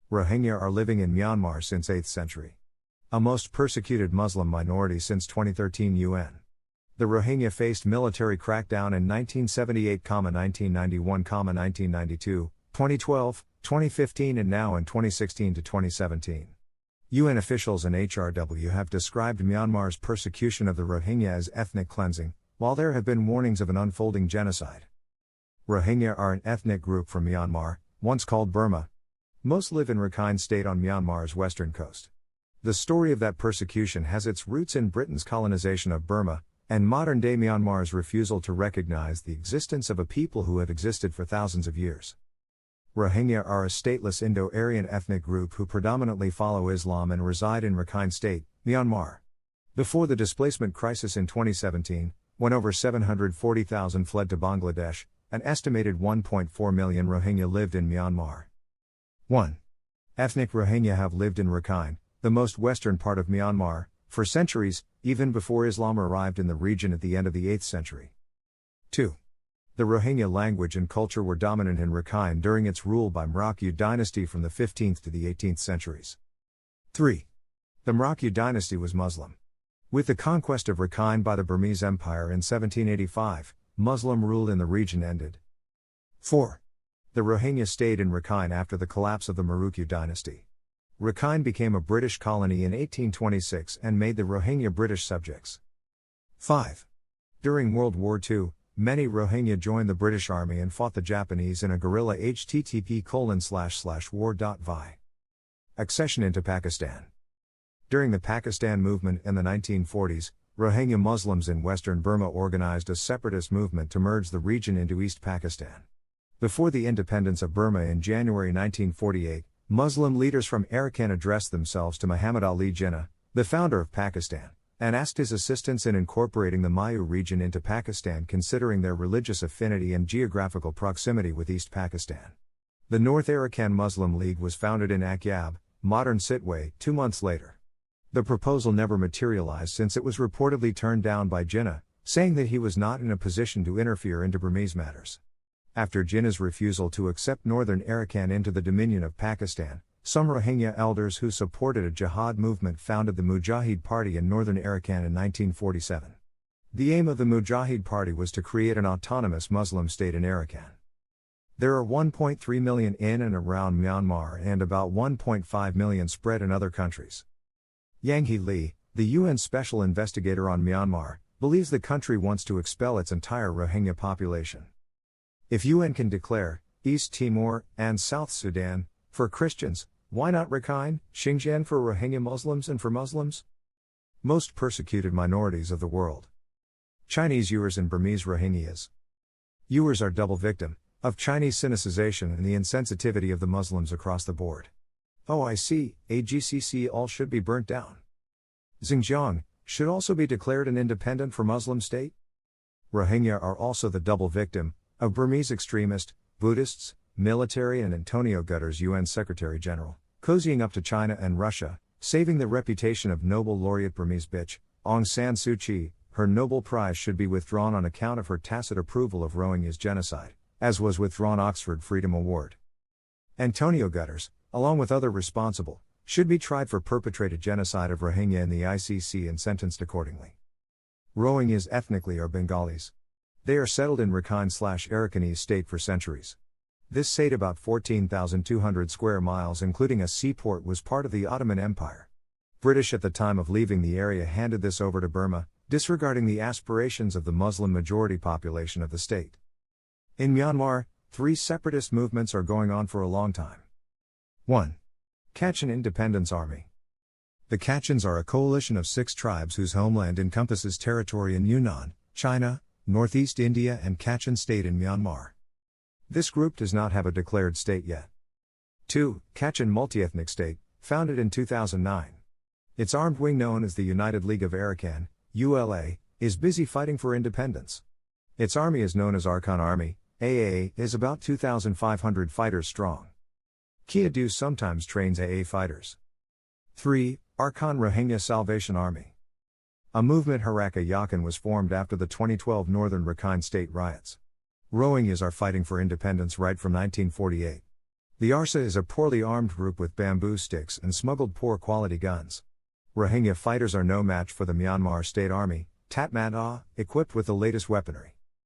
Rohingya are living in Myanmar since 8th century. A most persecuted Muslim minority since 2013 UN. The Rohingya faced military crackdown in 1978, 1991, 1992, 2012, 2015 and now in 2016 to 2017. UN officials and HRW have described Myanmar's persecution of the Rohingya as ethnic cleansing, while there have been warnings of an unfolding genocide. Rohingya are an ethnic group from Myanmar, once called Burma. Most live in Rakhine State on Myanmar's western coast. The story of that persecution has its roots in Britain's colonization of Burma, and modern-day Myanmar's refusal to recognize the existence of a people who have existed for thousands of years. Rohingya are a stateless Indo-Aryan ethnic group who predominantly follow Islam and reside in Rakhine State, Myanmar. Before the displacement crisis in 2017, when over 740,000 fled to Bangladesh, an estimated 1.4 million Rohingya lived in Myanmar. 1. Ethnic Rohingya have lived in Rakhine, the most western part of Myanmar, for centuries, even before Islam arrived in the region at the end of the 8th century. 2. The Rohingya language and culture were dominant in Rakhine during its rule by Mrauk U Dynasty from the 15th to the 18th centuries. 3. The Mrauk U Dynasty was Muslim. With the conquest of Rakhine by the Burmese Empire in 1785, Muslim rule in the region ended. 4. The Rohingya stayed in Rakhine after the collapse of the Maruk U Dynasty. Rakhine became a British colony in 1826 and made the Rohingya British subjects. 5. During World War II, many Rohingya joined the British Army and fought the Japanese in a guerrilla http://war.vi. Accession into Pakistan. During the Pakistan movement in the 1940s, Rohingya Muslims in western Burma organized a separatist movement to merge the region into East Pakistan. Before the independence of Burma in January 1948, Muslim leaders from Arakan addressed themselves to Muhammad Ali Jinnah, the founder of Pakistan, and asked his assistance in incorporating the Mayu region into Pakistan, considering their religious affinity and geographical proximity with East Pakistan. The North Arakan Muslim League was founded in Akyab, modern Sitwe, 2 months later. The proposal never materialized since it was reportedly turned down by Jinnah, saying that he was not in a position to interfere into Burmese matters. After Jinnah's refusal to accept Northern Arakan into the Dominion of Pakistan, some Rohingya elders who supported a jihad movement founded the Mujahid Party in Northern Arakan in 1947. The aim of the Mujahid Party was to create an autonomous Muslim state in Arakan. There are 1.3 million in and around Myanmar and about 1.5 million spread in other countries. Yang He Lee, the UN Special Investigator on Myanmar, believes the country wants to expel its entire Rohingya population. If UN can declare East Timor and South Sudan for Christians, why not Rakhine, Xinjiang for Rohingya Muslims and for Muslims? Most persecuted minorities of the world. Chinese Uyghurs and Burmese Rohingyas. Uyghurs are double victim of Chinese sinicization and the insensitivity of the Muslims across the board. OIC, AGCC all should be burnt down. Xinjiang should also be declared an independent for Muslim state. Rohingya are also the double victim of Burmese extremist, Buddhists, military and Antonio Guterres, UN Secretary General, cozying up to China and Russia, saving the reputation of Nobel laureate Burmese bitch, Aung San Suu Kyi. Her Nobel Prize should be withdrawn on account of her tacit approval of Rohingya's genocide, as was withdrawn Oxford Freedom Award. Antonio Guterres, along with other responsible, should be tried for perpetrated genocide of Rohingya in the ICC and sentenced accordingly. Rohingyas ethnically are Bengalis. They are settled in Rakhine/Arakanese state for centuries. This state, about 14,200 square miles including a seaport, was part of the Ottoman Empire. British at the time of leaving the area handed this over to Burma, disregarding the aspirations of the Muslim majority population of the state. In Myanmar, 3 separatist movements are going on for a long time. 1. Kachin Independence Army. The Kachins are a coalition of 6 tribes whose homeland encompasses territory in Yunnan, China, Northeast India and Kachin State in Myanmar. This group does not have a declared state yet. 2. Kachin Multiethnic State, founded in 2009. Its armed wing, known as the United League of Arakan, ULA, is busy fighting for independence. Its army is known as Arkan Army, AA, is about 2,500 fighters strong. Kiadu sometimes trains AA fighters. 3. Arkan Rohingya Salvation Army. A movement Haraka Yakan was formed after the 2012 Northern Rakhine State riots. Rohingyas are fighting for independence right from 1948. The ARSA is a poorly armed group with bamboo sticks and smuggled poor quality guns. Rohingya fighters are no match for the Myanmar State Army, Tatmadaw, equipped with the latest weaponry.